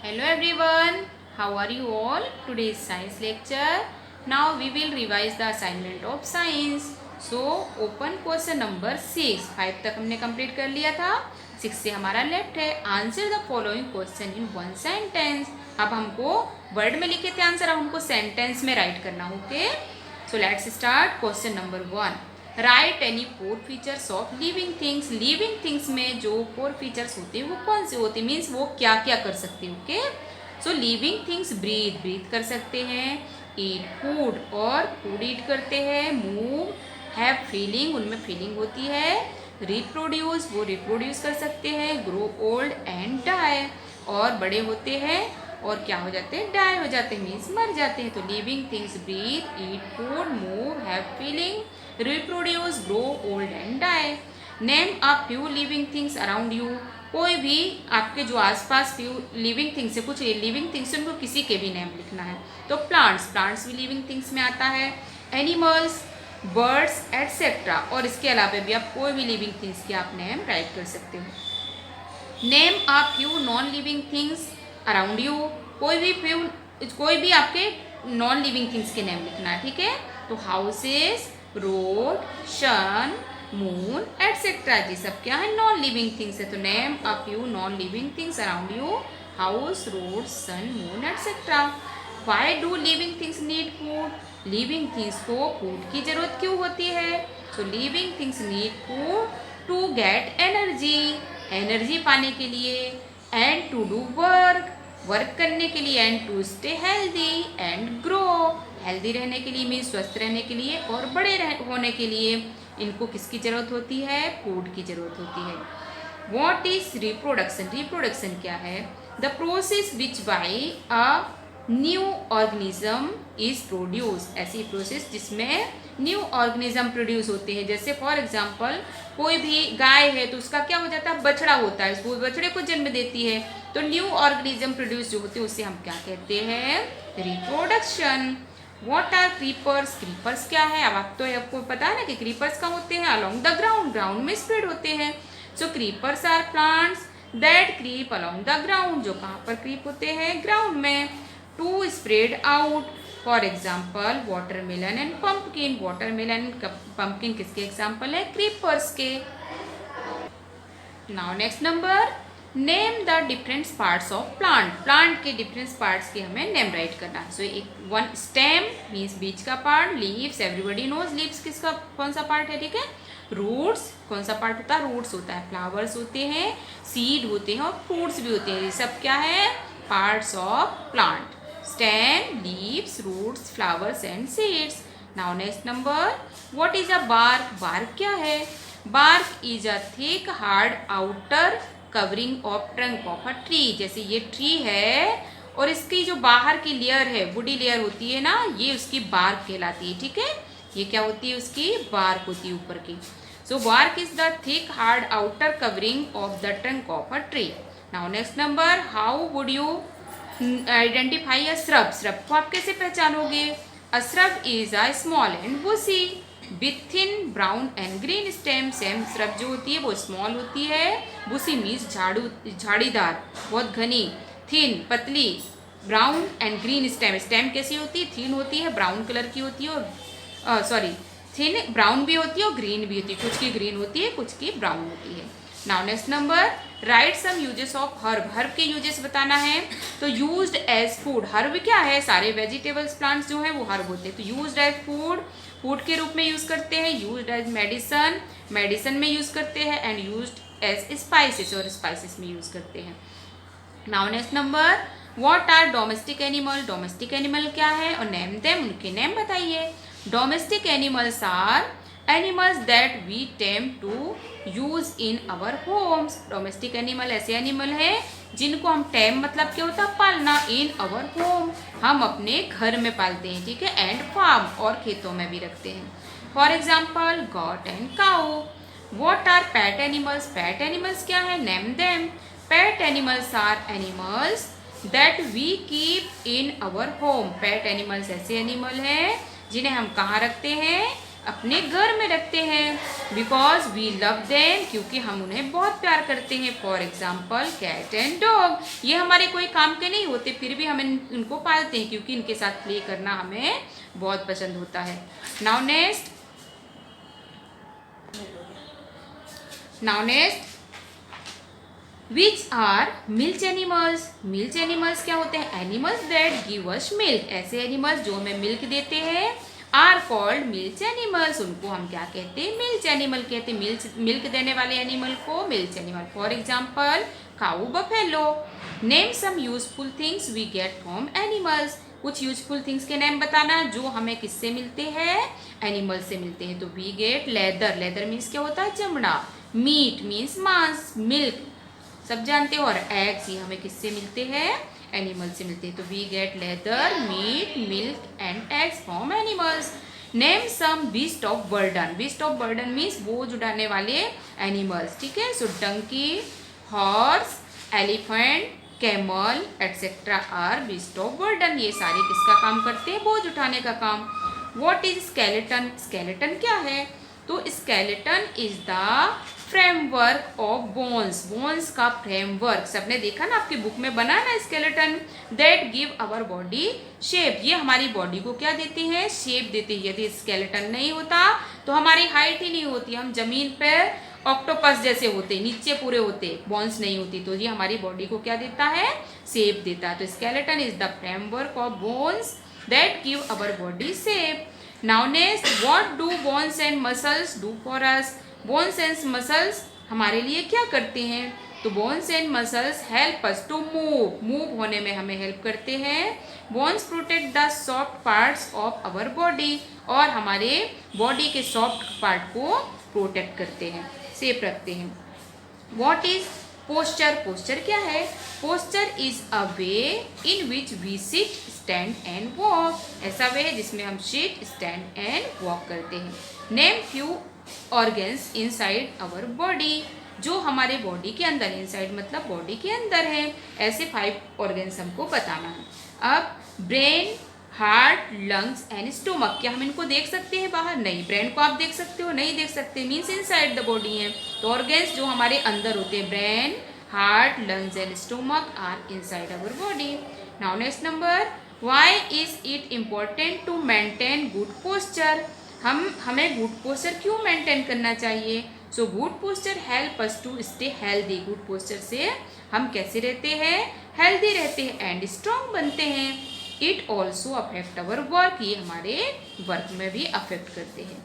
Hello everyone, how are you all? Today's science lecture. Now we will revise the assignment of science. So open question number 6. 5 तक हमने complete कर लिया था. 6 से हमारा left है. Answer the following question in one sentence. अब हमको वर्ड में लिखे थे आंसर, अब हमको सेंटेंस में राइट करना. Okay, so let's start. Question number 1. Right any 4 features of living things. Living things में जो 4 फीचर्स होते हैं वो कौन से होते हैं, मीन्स वो क्या क्या कर सकते हैं. ओके, सो लिविंग थिंग्स ब्रीथ कर सकते हैं, ईट फूड और फूड ईट करते हैं, मूव हैव फीलिंग उनमें फीलिंग होती है, रिप्रोड्यूस वो रिप्रोड्यूस कर सकते हैं, ग्रो ओल्ड एंड डाई और बड़े होते हैं और क्या हो जाते हैं, डाई हो जाते हैं, मीन्स मर जाते हैं. तो living things breathe, eat food, move, have feeling, reproduce, grow old and die. Name a few living things around you. कोई भी आपके जो आसपास फ्यू लिविंग थिंग्स है, कुछ लिविंग थिंग्स है, उनको किसी के भी नेम लिखना है. तो प्लांट्स भी लिविंग थिंग्स में आता है, एनिमल्स, बर्ड्स एटसेट्रा. और इसके अलावा भी आप कोई भी लिविंग थिंग्स के आप नेम राइट कर सकते हो. Name a few non living things around you. कोई भी आपके नॉन लिविंग थिंग्स के नेम लिखना है, ठीक है. तो houses, road, sun, moon etcetera, जी सब क्या है, नॉन लिविंग थिंग्स है. तो name a few non living things around you, house, road, sun, moon etcetera. Why do living things need food. Living things को फूड की जरूरत क्यों होती है. So living things need food to get energy पाने के लिए, एंड टू डू वर्क करने के लिए, and to stay healthy and grow. हेल्दी रहने के लिए मीन्स स्वस्थ रहने के लिए और बड़े होने के लिए इनको किसकी जरूरत होती है, फूड की जरूरत होती है. What is reproduction. रिप्रोडक्शन क्या है, the process which by a new organism is produce. ऐसी प्रोसेस जिसमें न्यू ऑर्गेनिज्म प्रोड्यूस होते हैं. जैसे फॉर एग्जाम्पल कोई भी गाय है तो उसका क्या हो जाता है, बछड़ा होता है, वो बछड़े को जन्म देती है. तो न्यू ऑर्गेनिज्म प्रोड्यूस जो होते हैं उससे हम क्या कहते हैं, reproduction. What are creepers. Creepers क्या है, अब आपको पता है ना कि क्रीपर्स कहाँ होते हैं, अलोंग द ग्राउंड में स्प्रेड होते हैं. So creepers are plants that creep along the ground. जो कहाँ पर क्रीप होते हैं, ग्राउंड में. To spread out. For example watermelon and pumpkin. Watermelon pumpkin किसके एग्जाम्पल है, क्रीपर्स के. Now next number, name the different parts of plant. Plant के डिफरेंट पार्ट्स के हमें नेम राइट करना है. सो एक वन स्टेम मीन्स बीच का part, leaves everybody knows leaves किसका कौन सा पार्ट है, ठीक है. रूट्स कौन सा पार्ट होता है, रूट्स होता है. फ्लावर्स होते हैं, सीड होते हैं और फ्रूट्स भी होते हैं. ये सब क्या है, parts of plant. Stem, leaves, roots, flowers and seeds. Now next number, what is a bark. Bark क्या है, bark is a thick hard outer covering of trunk of a tree. जैसे ये ट्री है और इसकी जो बाहर की लेयर है, वुडी लेयर होती है ना, ये उसकी बार्क कहलाती है, ठीक है. ये क्या होती है, उसकी बार्क होती है ऊपर की. So bark is the thick hard outer covering of the trunk of a tree. Now next number, how would you identify a shrub. Shrub को आप कैसे पहचानोगे. A shrub is a small and bushy with thin brown and green stem. Same shrub जो होती है वो small होती है, बुशी मीन्स झाड़ीदार, बहुत घनी, थिन पतली, brown and green stem. Stem कैसी होती है, थिन होती है, ब्राउन कलर की होती है और थिन ब्राउन भी होती है और ग्रीन भी होती है. कुछ की ग्रीन होती है, कुछ की ब्राउन होती है. Now next number, write some uses of herb. Herb के यूजेस बताना है. तो यूज्ड एज फूड. हर्ब क्या है, सारे वेजिटेबल्स प्लांट्स जो हैं वो हर्ब होते हैं. तो यूज्ड एज फूड के रूप में यूज करते हैं. यूज्ड एज मेडिसन में यूज करते हैं. एंड यूज्ड एज स्पाइसेस, और स्पाइसेस में यूज करते हैं. Now next number, what are domestic animal. Domestic animal क्या है और नेम देम, उनके नेम बताइए. Domestic animals are animals that we tame to use in our homes. Domestic animal ऐसे एनिमल हैं जिनको हम टेम मतलब क्या होता है, पालना, इन अवर होम हम अपने घर में पालते हैं, ठीक है. एंड फार्म और खेतों में भी रखते हैं. For example goat and cow. What are pet animals. Pet animals क्या है, name them. Pet animals are animals that we keep in our home. Pet animals ऐसे एनिमल हैं जिन्हें हम कहाँ रखते हैं, अपने घर में रखते हैं। बिकॉज वी लव देम, क्योंकि हम उन्हें बहुत प्यार करते हैं। For example cat and dog, ये हमारे कोई काम के नहीं होते, फिर भी हम इनको पालते हैं क्योंकि इनके साथ प्ले करना हमें बहुत पसंद होता है। Now next which are milk animals. Milk animals क्या होते हैं? Animals that give us milk. ऐसे एनिमल्स जो हमें मिल्क देते हैं आर कॉल्ड मिल्क एनिमल्स। उनको हम क्या कहते हैं? मिल्क एनिमल कहते हैं। मिल्क देने वाले एनिमल को milk animal. For example cow, buffalo. Name some useful things we get from animals. कुछ यूजफुल थिंग्स के नेम बताना जो हमें किससे मिलते हैं? एनिमल से मिलते हैं। तो we get leather. Leather means क्या होता है? चमड़ा। मीट मीन्स मांस। मिल्क सब जानते हो। और एग्स ये हमें किससे मिलते हैं? एनिमल से मिलते हैं। तो we get leather, meat, milk and eggs from animals. Name some beast of burden. Beast of burden means बोझ उठाने वाले एनिमल्स, ठीक है। So donkey, horse, elephant, camel etcetera are beast of burden. ये सारे किसका काम करते हैं? बोझ उठाने का काम। What is skeleton? स्केलेटन क्या है? तो skeleton is the framework of bones. Bones का फ्रेमवर्क सबने देखा ना, आपकी बुक में बना ना skeleton. That give our body shape. ये हमारी बॉडी को क्या देते हैं? शेप देते हैं। यदि स्केलेटन नहीं होता तो हमारी हाइट ही नहीं होती, हम जमीन पर ऑक्टोपस जैसे होते, नीचे पूरे होते, बोन्स नहीं होती। तो ये हमारी बॉडी को क्या देता है? शेप देता है। तो skeleton is the framework of bones that give our body shape. Now next, what do bones and muscles do for us. Bones and muscles हमारे लिए क्या करते हैं? तो bones and muscles help us to move होने में हमें help करते हैं। Bones protect the soft parts of our body. और हमारे बॉडी के सॉफ्ट पार्ट को प्रोटेक्ट करते हैं, सेफ रखते हैं। What is posture? पोस्चर क्या है? Posture is a way in which we sit, stand and walk. ऐसा वे है जिसमें हम सिट, स्टैंड एंड वॉक करते हैं। Name few organs inside our body. जो हमारे बॉडी के अंदर, इनसाइड मतलब बॉडी के अंदर है, ऐसे 5 ऑर्गन्स हमको बताना है। अब brain, heart, lungs and stomach, क्या हम इनको देख सकते हैं बाहर? नहीं। ब्रेन को आप देख सकते हो? नहीं देख सकते, मीन्स इनसाइड द बॉडी है। तो ऑर्गन्स जो हमारे अंदर होते हैं, brain, heart, lungs and stomach are inside our body. Now next number, why is it important to maintain good posture. हमें गुड पोस्चर क्यों मेंटेन करना चाहिए? So good posture help us to stay healthy. Good posture से हम कैसे रहते हैं? Healthy रहते हैं एंड स्ट्रॉन्ग बनते हैं। It also affect our work. ये हमारे वर्क में भी अफेक्ट करते हैं।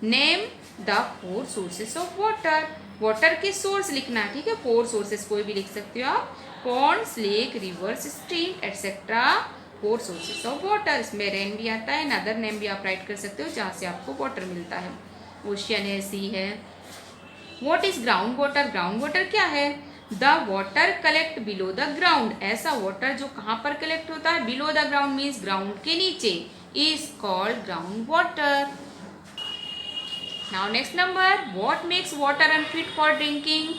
Name the 4 sources of water. Water के सोर्स लिखना है, ठीक है। 4 सोर्सेस कोई भी लिख सकते हो आप। Ponds, lake, rivers, stream etcetera 4 sources of water. इसमें रेन भी आता है, अदर नेम भी आप राइट कर सकते हो जहाँ से आपको वाटर मिलता है। ओशियन है, सी है। What is ground water? Ground water क्या है? The water collect below the ground. ऐसा वाटर जो कहाँ पर कलेक्ट होता है? Below the ground means ground के नीचे, is called ground water. Now next number, what makes water unfit for drinking.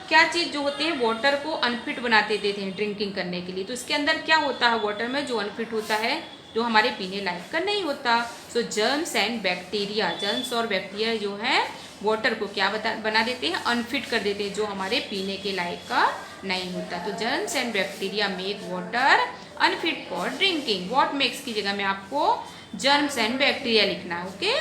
क्या चीज़ जो होते हैं वाटर को अनफिट बनाते देते हैं ड्रिंकिंग करने के लिए? तो इसके अंदर क्या होता है वाटर में जो अनफिट होता है, जो हमारे पीने लायक का नहीं होता? सो जर्म्स एंड बैक्टीरिया। जर्म्स और बैक्टीरिया जो है वाटर को क्या बना देते हैं? अनफिट कर देते हैं, जो हमारे पीने के लायक का नहीं होता। तो germs and bacteria make water unfit for drinking. What makes की जगह में आपको जर्म्स एंड बैक्टीरिया लिखना है, okay.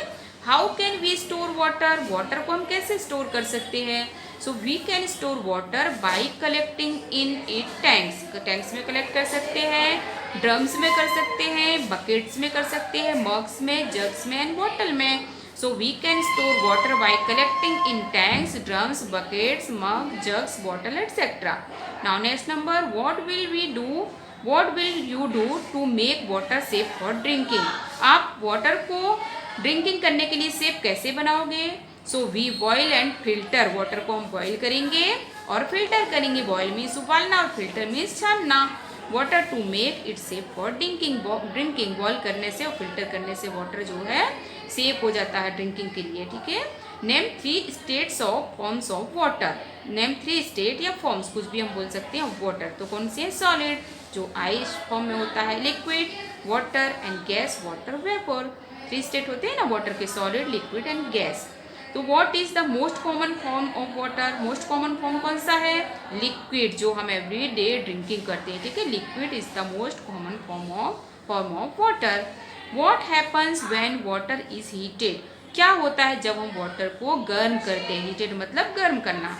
How can we store water? Water को हम कैसे स्टोर कर सकते हैं? So we can store water by collecting in it tanks. Tanks में कलेक्ट कर सकते हैं, ड्रम्स में कर सकते हैं, बकेट्स में कर सकते हैं, मग्स में, जग्स में एंड बॉटल में। So we can store water by collecting in tanks, drums, buckets, mug, jugs, bottle, etc. Now next number, what will we do? What will you do to make water safe for drinking? आप water को drinking करने के लिए safe कैसे बनाओगे? So we boil and filter. water को हम boil करेंगे और फिल्टर करेंगे। बॉयल मीन्स उबालना और फिल्टर मीन्स छानना। Water to make it safe for drinking. Boil करने से और फिल्टर करने से वाटर जो है सेफ हो जाता है ड्रिंकिंग के लिए, ठीक है। Name 3 states of forms of water. Name 3 state या फॉर्म्स, कुछ भी हम बोल सकते हैं, वाटर। तो कौन से हैं? सॉलिड जो आइस फॉर्म में होता है, liquid water and gas water vapour. 3 state होते हैं ना वाटर के, सॉलिड, लिक्विड एंड गैस। तो what is the most common form of water? Most common form कौन सा है? लिक्विड, जो हम एवरी डे ड्रिंकिंग करते हैं, ठीक है। Liquid is the most common form of water. What happens when water is heated? क्या होता है जब हम वाटर को गर्म करते हैं? हीटेड मतलब गर्म करना।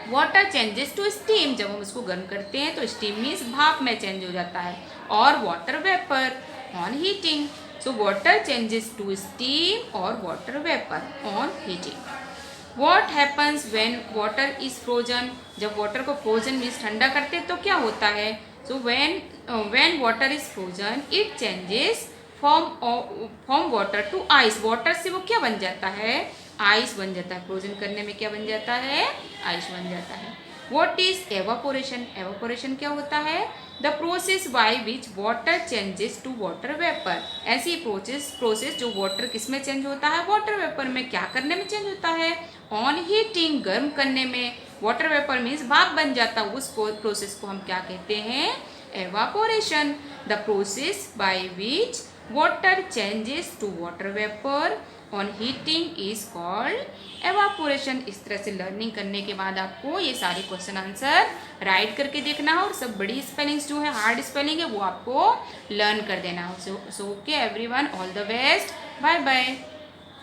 वाटर चेंजेस टू स्टीम, जब हम उसको गर्म करते हैं तो स्टीम मीन्स भाप में चेंज हो जाता है, और water vapour on heating. So water changes to steam और water vapour on heating. What happens when water is frozen? जब वाटर को फ्रोजन मीन्स ठंडा करते हैं तो क्या होता है? So when water is frozen it changes from water to ice. Water से वो क्या बन जाता है? आइस बन जाता है। फ्रोजन करने में क्या बन जाता है? आइस बन जाता है। What is evaporation? एवापोरेशन क्या होता है? The process by which water changes to water vapour. ऐसी प्रोसेस जो वाटर किस में चेंज होता है? वाटर वेपर में। क्या करने में चेंज होता है? ऑन हीटिंग, गर्म करने में। वाटर वेपर मीन्स भाप बन जाता है, उस प्रोसेस को हम क्या कहते हैं? Evaporation. The process by which water changes to water vapour on heating is called evaporation. इस तरह से लर्निंग करने के बाद आपको ये सारे क्वेश्चन आंसर राइट करके देखना है, और सब बड़ी स्पेलिंग्स जो है, हार्ड स्पेलिंग है, वो आपको लर्न कर देना है। So okay everyone, all the best, bye bye.